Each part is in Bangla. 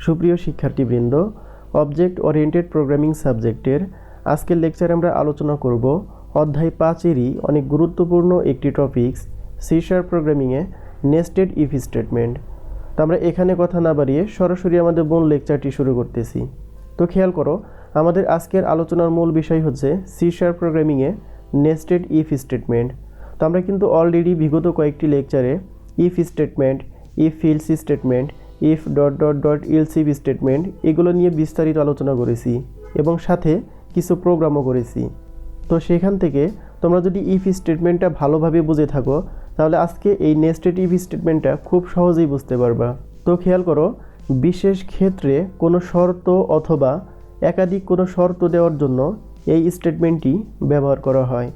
সুপ্রিয় শিক্ষার্থীবৃন্দ, অবজেক্ট ওরিয়েন্টেড প্রোগ্রামিং সাবজেক্টের আজকের লেকচারে আমরা আলোচনা করব অধ্যায় 5-এরই অনেক গুরুত্বপূর্ণ একটি টপিকস সি শার্প প্রোগ্রামিংয়ে নেস্টেড ইফ স্টেটমেন্ট। তো আমরা এখানে কথা না বাড়িয়ে সরাসরি আমাদের মূল লেকচারটি শুরু করতেছি। তো খেয়াল করো, আমাদের আজকের আলোচনার মূল বিষয় হচ্ছে সি শার্প প্রোগ্রামিংয়ে নেস্টেড ইফ স্টেটমেন্ট। তো আমরা কিন্তু অলরেডি বিগত কয়েকটি লেকচারে if statement, if else statement, if dot dot dot else if statement এগুলো নিয়ে বিস্তারিত আলোচনা করেছি এবং সাথে কিছু প্রোগ্রামও করেছি। তো সেখান থেকে তোমরা যদি ইফ স্টেটমেন্টটা ভালোভাবে বুঝে থাকো তাহলে আজকে এই নেস্টেড ইফ স্টেটমেন্টটা খুব সহজেই বুঝতে পারবা। তো খেয়াল করো, বিশেষ ক্ষেত্রে কোনো শর্ত অথবা একাধিক কোনো শর্ত দেওয়ার জন্য এই স্টেটমেন্টটি ব্যবহার করা হয়।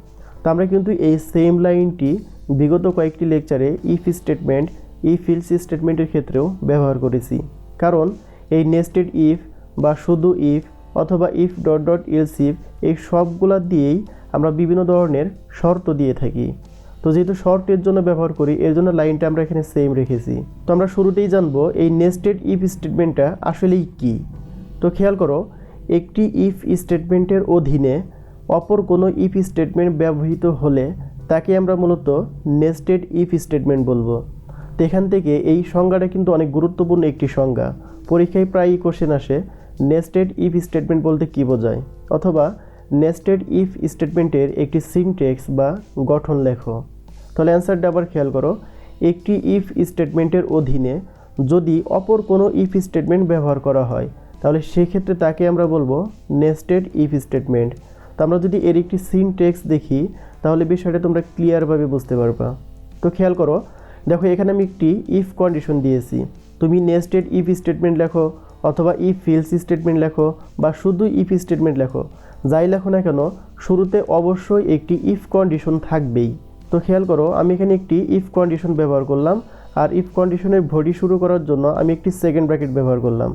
তো আমরা কিন্তু এই সেম লাইনটি বিগত কয়েকটি লেকচারে ইফ স্টেটমেন্ট, ইফ এলস স্টেটমেন্টের ক্ষেত্রেও ব্যবহার করেছি। কারণ এই নেস্টেড ইফ বা শুধু ইফ অথবা if dot dot else if এই সবগুলা দিয়েই আমরা বিভিন্ন ধরনের শর্ত দিয়ে থাকি। তো যেহেতু শর্টের জন্য ব্যবহার করি এর জন্য লাইনটা আমরা এখানে সেম রেখেছি। তো আমরা শুরুতেই জানবো এই নেস্টেড ইফ স্টেটমেন্টটা আসলেই কী। তো খেয়াল করো, একটি ইফ স্টেটমেন্টের অধীনে অপর কোনো ইফ স্টেটমেন্ট ব্যবহৃত হলে তাকে আমরা মূলত নেস্টেড ইফ স্টেটমেন্ট বলবো। তো এখান থেকে এই সংজ্ঞাটা কিন্তু অনেক গুরুত্বপূর্ণ একটি সংজ্ঞা। পরীক্ষায় প্রায়ই কোশ্চেন আসে নেস্টেড ইফ স্টেটমেন্ট বলতে কী বোঝায়, অথবা নেস্টেড ইফ স্টেটমেন্টের একটি সিনট্যাক্স বা গঠন লেখো। তাহলে অ্যান্সারটা আবার খেয়াল করো, একটি ইফ স্টেটমেন্টের অধীনে যদি অপর কোনো ইফ স্টেটমেন্ট ব্যবহার করা হয় তাহলে সেক্ষেত্রে তাকে আমরা বলবো নেস্টেড ইফ স্টেটমেন্ট। তো আমরা যদি এর একটি সিনট্যাক্স দেখি তাহলে বিষয়টা তোমরা ক্লিয়ারভাবে বুঝতে পারবা। তো খেয়াল করো, দেখো এখানে আমি একটি ইফ কন্ডিশন দিয়েছি। তুমি নেস্টেড ইফ স্টেটমেন্ট লেখো অথবা ইফ এলস স্টেটমেন্ট লেখো বা শুধু ইফ স্টেটমেন্ট লেখো, যাই লেখো না কেন শুরুতে অবশ্যই একটি ইফ কন্ডিশন থাকবেই। তো খেয়াল করো, আমি এখানে একটি ইফ কন্ডিশন ব্যবহার করলাম আর ইফ কন্ডিশনের বডি শুরু করার জন্য আমি একটি সেকেন্ড ব্র্যাকেট ব্যবহার করলাম।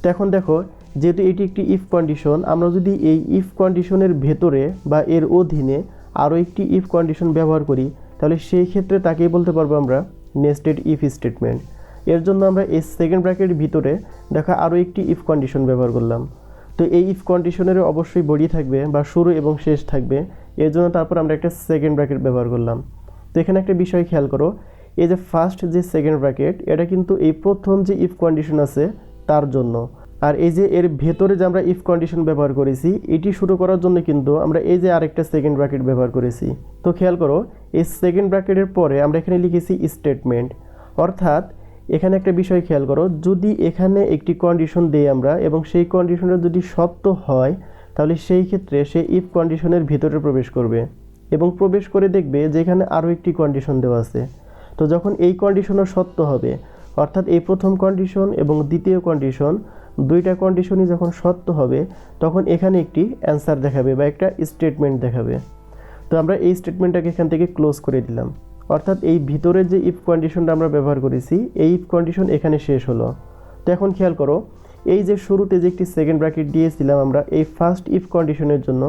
তো এখন দেখো, যেহেতু এটি একটি ইফ কন্ডিশন, আমরা যদি এই ইফ কন্ডিশনের ভেতরে বা এর অধীনে আরও একটি ইফ কন্ডিশন ব্যবহার করি তাহলে সেই ক্ষেত্রে তাকেই বলতে পারবো আমরা নেস্টেড ইফ স্টেটমেন্ট। এর জন্য আমরা এই সেকেন্ড ব্র্যাকেটের ভিতরে দেখা আরও একটি ইফ কন্ডিশন ব্যবহার করলাম। তো এই ইফ কন্ডিশনের অবশ্যই বডি থাকবে বা শুরু এবং শেষ থাকবে, এর জন্য তারপর আমরা একটা সেকেন্ড ব্র্যাকেট ব্যবহার করলাম। তো এখানে একটা বিষয় খেয়াল করো, এই যে ফার্স্ট যে সেকেন্ড ব্র্যাকেট এটা কিন্তু এই প্রথম যে ইফ কন্ডিশন আছে তার জন্য, আর এই যে এর ভেতরে যে আমরা ইফ কন্ডিশন ব্যবহার করেছি এটি শুরু করার জন্য কিন্তু আমরা এই যে আরেকটা সেকেন্ড ব্র্যাকেট ব্যবহার করেছি। তো খেয়াল করো, এই সেকেন্ড ব্র্যাকেটের পরে আমরা এখানে লিখেছি স্টেটমেন্ট। অর্থাৎ এখানে একটা বিষয় খেয়াল করো, যদি এখানে একটি কন্ডিশন দেই আমরা এবং সেই কন্ডিশনটা যদি সত্য হয় তাহলে সেই ক্ষেত্রে সে ইফ কন্ডিশনের ভিতরে প্রবেশ করবে এবং প্রবেশ করে দেখবে যে এখানে আরও একটি কন্ডিশন দেওয়া আছে। তো যখন এই কন্ডিশনও সত্য হবে, অর্থাৎ এই প্রথম কন্ডিশন এবং দ্বিতীয় কন্ডিশন দুইটা কন্ডিশনই যখন সত্য হবে তখন এখানে একটি অ্যান্সার দেখাবে বা একটা স্টেটমেন্ট দেখাবে। তো আমরা এই স্টেটমেন্টটাকে এখান থেকে ক্লোজ করে দিলাম। অর্থাৎ এই ভিতরের যে ইফ কন্ডিশনটা আমরা ব্যবহার করেছি এই ইফ কন্ডিশন এখানে শেষ হলো। তো এখন খেয়াল করো, এই যে শুরুতে যে একটি সেকেন্ড ব্র্যাকেট দিয়েছিলাম আমরা এই ফার্স্ট ইফ কন্ডিশনের জন্য,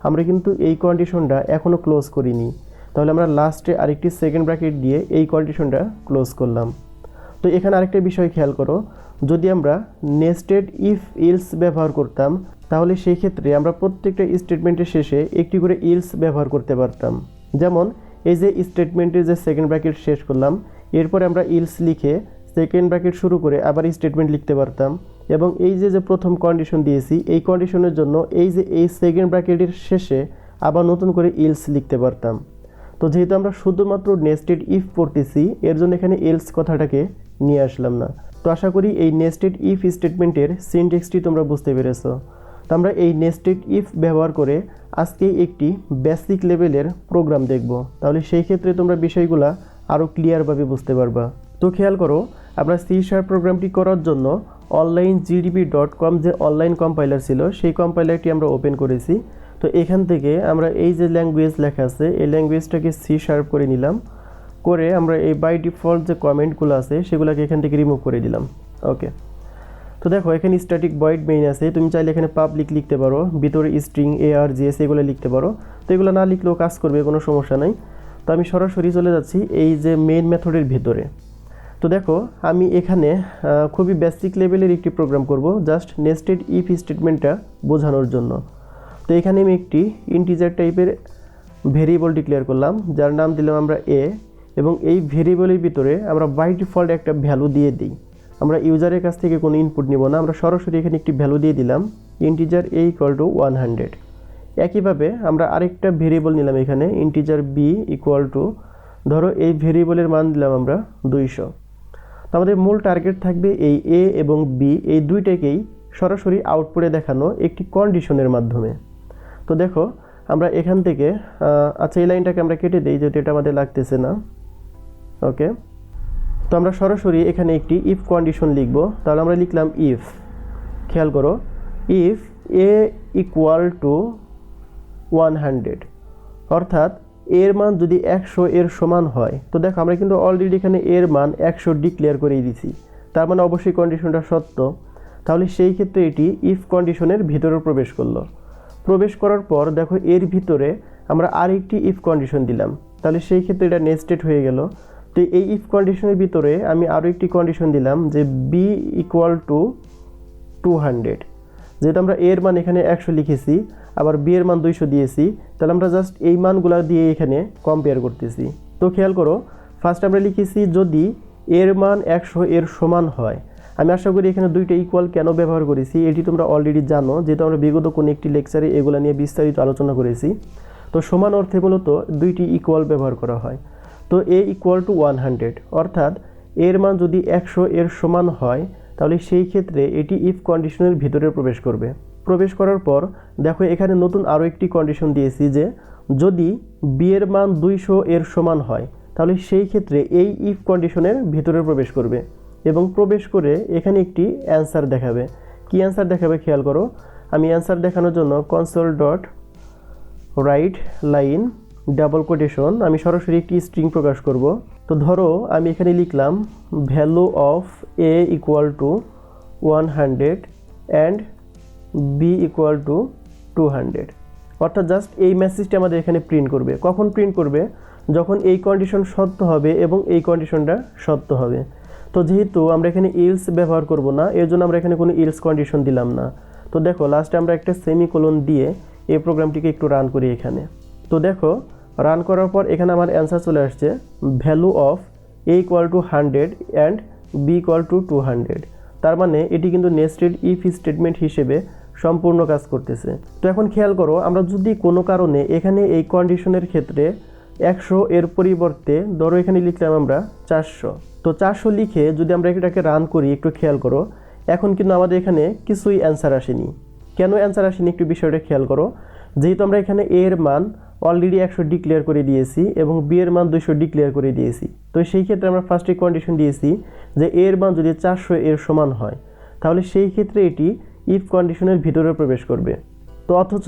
আমরা কিন্তু এই কন্ডিশনটা এখনও ক্লোজ করিনি। তাহলে আমরা লাস্টে আরেকটি সেকেন্ড ব্র্যাকেট দিয়ে এই কন্ডিশনটা ক্লোজ করলাম। তো এখানে আরেকটা বিষয় খেয়াল করো, যদি আমরা নেস্টেড ইফ এলস ব্যবহার করতাম তাহলে সেই ক্ষেত্রে আমরা প্রত্যেকটা স্টেটমেন্টের শেষে একটি করে এলস ব্যবহার করতে পারতাম। যেমন এই যে স্টেটমেন্টের যে সেকেন্ড ব্র্যাকেট শেষ করলাম এরপরে আমরা এলস লিখে সেকেন্ড ব্র্যাকেট শুরু করে আবার স্টেটমেন্ট লিখতে পারতাম, এবং এই যে প্রথম কন্ডিশন দিয়েছি এই কন্ডিশনের জন্য এই যে এই সেকেন্ড ব্র্যাকেটের শেষে আবার নতুন করে এলস লিখতে পারতাম। তো যেহেতু আমরা শুধুমাত্র নেস্টেড ইফ পড়তেছি এর জন্য এখানে এলস কথাটাকে নিয়ে আসলাম না। তো আশা করি এই নেস্টেড ইফ স্টেটমেন্টের সিনট্যাক্সটি তোমরা বুঝতে পেরেছো। তো আমরা এই নেস্টেড ইফ ব্যবহার করে আজকে একটি বেসিক লেভেলের প্রোগ্রাম দেখব, তাহলে সেই ক্ষেত্রে তোমরা বিষয়গুলো আরও ক্লিয়ারভাবে বুঝতে পারবা। তো খেয়াল করো, আমরা সি শার্প প্রোগ্রামটি করার জন্য onlinegdb.com যে অনলাইন কম্পাইলার ছিল সেই কম্পাইলারটি আমরা ওপেন করেছি। তো এখান থেকে আমরা এই যে ল্যাঙ্গুয়েজ লেখা আছে এই ল্যাঙ্গুয়েজটাকে সি শার্প করে নিলাম, করে আমরা এই বাই ডিফল্ট যে কমেন্টগুলো আছে সেগুলোকে এখান থেকে রিমুভ করে দিলাম। ওকে, তো দেখো এখানে স্ট্যাটিক ভয়েড মেইন আছে, তুমি চাইলে এখানে পাবলিক লিখতে পারো, ভিতরে স্ট্রিং ARGS এগুলো লিখতে পারো। তো এগুলো না লিখলেও কাজ করবে, কোনো সমস্যা নাই। তো আমি সরাসরি চলে যাচ্ছি এই যে মেইন মেথডের ভিতরে। তো দেখো আমি এখানে খুবই বেসিক লেভেলের একটি প্রোগ্রাম করব জাস্ট নেস্টেড ইফ স্টেটমেন্টটা বোঝানোর জন্য। তো এখানে আমি একটি ইন্টিজার টাইপের ভেরিয়েবল ডিক্লেয়ার করলাম, যার নাম দিলাম আমরা এ, এবং এই ভেরিয়েবলের ভিতরে আমরা বাই ডিফল্ট একটা ভ্যালু দিয়ে দিই। আমরা ইউজারের কাছ থেকে কোনো ইনপুট নিব না, আমরা সরাসরি এখানে একটি ভ্যালু দিয়ে দিলাম, ইন্টিজার a = 100। একইভাবে আমরা আরেকটা ভেরিয়েবল নিলাম এখানে, ইন্টিজার b = ধরো এই ভেরিয়েবলের মান দিলাম আমরা 200। তো আমাদের মূল টার্গেট থাকবে এই a এবং b এই দুইটাকেই সরাসরি আউটপুটে দেখানো একটি কন্ডিশনের মাধ্যমে। তো দেখো আমরা এখান থেকে আচ্ছা এই লাইনটাকে আমরা কেটে দিই যেহেতু এটা আমাদের লাগতেছে না। ওকে, তো আমরা সরাসরি এখানে একটি ইফ কন্ডিশন লিখব। তাহলে আমরা লিখলাম ইফ, খেয়াল করো, ইফ a = 100, অর্থাৎ এর মান যদি 100 এর সমান হয়। তো দেখো আমরা কিন্তু অলরেডি এখানে এর মান 100 ডিক্লেয়ার করে দিয়েছি, তার মানে অবশ্যই কন্ডিশনটা সত্য। তাহলে সেই ক্ষেত্রে এটি ইফ কন্ডিশনের ভিতরে প্রবেশ করলো। প্রবেশ করার পর দেখো এর ভিতরে আমরা আরেকটি ইফ কন্ডিশন দিলাম, তাহলে সেই ক্ষেত্রে এটা নেস্টেড হয়ে গেল। তো এই ইফ কন্ডিশনের ভিতরে আমি আরও একটি কন্ডিশন দিলাম যে b = 200। যেহেতু আমরা এর মান এখানে 100 লিখেছি, আবার b এর মান 200 দিয়েছি, তাহলে আমরা জাস্ট এই মানগুলো দিয়ে এখানে কম্পেয়ার করতেছি। তো খেয়াল করো, ফার্স্ট আমরা লিখেছি যদি এর মান 100 এর সমান হয়। আমি আশা করি এখানে দুইটা ইকুয়াল কেন ব্যবহার করেছি এটি তোমরা অলরেডি জানো, যেহেতু আমরা বিগত কোনো একটি লেকচারে এগুলো নিয়ে বিস্তারিত আলোচনা করেছি। তো সমান অর্থে মূলত দুইটি ইকুয়াল ব্যবহার করা হয়। তো a = 100, অর্থাৎ এর মান যদি 100 এর সমান হয়, তাহলে সেই ক্ষেত্রে এটি ইফ কন্ডিশনের ভিতরে প্রবেশ করবে। প্রবেশ করার পর দেখো এখানে নতুন আরও একটি কন্ডিশন দিয়েছি যে যদি b এর মান 200 এর সমান হয়, তাহলে সেই ক্ষেত্রে এই ইফ কন্ডিশনের ভিতরে প্রবেশ করবে এবং প্রবেশ করে এখানে একটি অ্যান্সার দেখাবে। কি অ্যান্সার দেখাবে খেয়াল করো, আমি অ্যান্সার দেখানোর জন্য console.write লাইন ডাবল কোটেশন আমি সরাসরি একটি স্ট্রিং প্রকাশ করব। তো ধরো আমি এখানে লিখলাম value of a = 100 and b = 200, অর্থাৎ জাস্ট এই মেসেজটি আমাদের এখানে প্রিন্ট করবে। কখন প্রিন্ট করবে? যখন এই কন্ডিশন সত্য হবে এবং এই কন্ডিশনটা সত্য হবে। তো যেহেতু আমরা এখানে ইলস ব্যবহার করব না, এর জন্য আমরা এখানে কোনো ইলস কন্ডিশন দিলাম না। তো দেখো লাস্টে আমরা একটা সেমিকোলন দিয়ে এই প্রোগ্রামটিকে একটু রান করি এখানে। তো দেখো রান করার পর এখানে আমার অ্যান্সার চলে আসছে value of a = 100 and b = 200। তার মানে এটি কিন্তু নেস্টেড ইফ স্টেটমেন্ট হিসেবে সম্পূর্ণ কাজ করতেছে। তো এখন খেয়াল করো, আমরা যদি কোনো কারণে এখানে এই কন্ডিশনের ক্ষেত্রে 100 এর পরিবর্তে ধরো এখানে লিখলাম আমরা 400, তো 400 লিখে যদি আমরা এটাকে রান করি, একটু খেয়াল করো এখন কিন্তু আমাদের এখানে কিছুই অ্যান্সার আসেনি। কেন অ্যান্সার আসেনি একটু বিষয়টা খেয়াল করো। যেহেতু আমরা এখানে a এর মান অলরেডি 100 ডিক্লেয়ার করে দিয়েছি এবং b এর মান 200 ডিক্লেয়ার করে দিয়েছি, তো সেই ক্ষেত্রে আমরা ফার্স্টে কন্ডিশন দিয়েছি যে a এর মান যদি 400 এর সমান হয়, তাহলে সেই ক্ষেত্রে এটি ইফ কন্ডিশনের ভিতরে প্রবেশ করবে। তো অথচ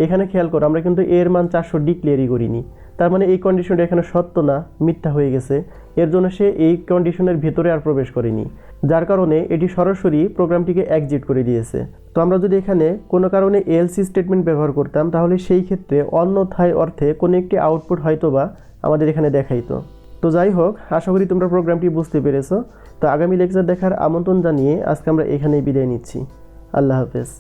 এখানে খেয়াল করো আমরা কিন্তু a এর মান 400 ডিক্লেয়ারই করিনি, তার মানে এই কন্ডিশনটা এখানে সত্য না, মিথ্যা হয়ে গেছে। এর জন্য সে এই কন্ডিশনের ভিতরে আর প্রবেশ করেনি, যার কারণে এটি সরাসরি প্রোগ্রামটিকে এক্সিট করে দিয়েছে। তো আমরা যদি এখানে কোনো কারণে এলসি স্টেটমেন্ট ব্যবহার করতাম, তাহলে সেই ক্ষেত্রে অন্যথায় অর্থে কোনো একটি আউটপুট হয়তোবা আমাদের এখানে দেখাইতো। তো যাই হোক, আশা করি তোমরা প্রোগ্রামটি বুঝতে পেরেছো। তো আগামী লেকচার দেখার আমন্ত্রণ জানিয়ে আজকে আমরা এখানেই বিদায় নিচ্ছি। আল্লাহ হাফেজ।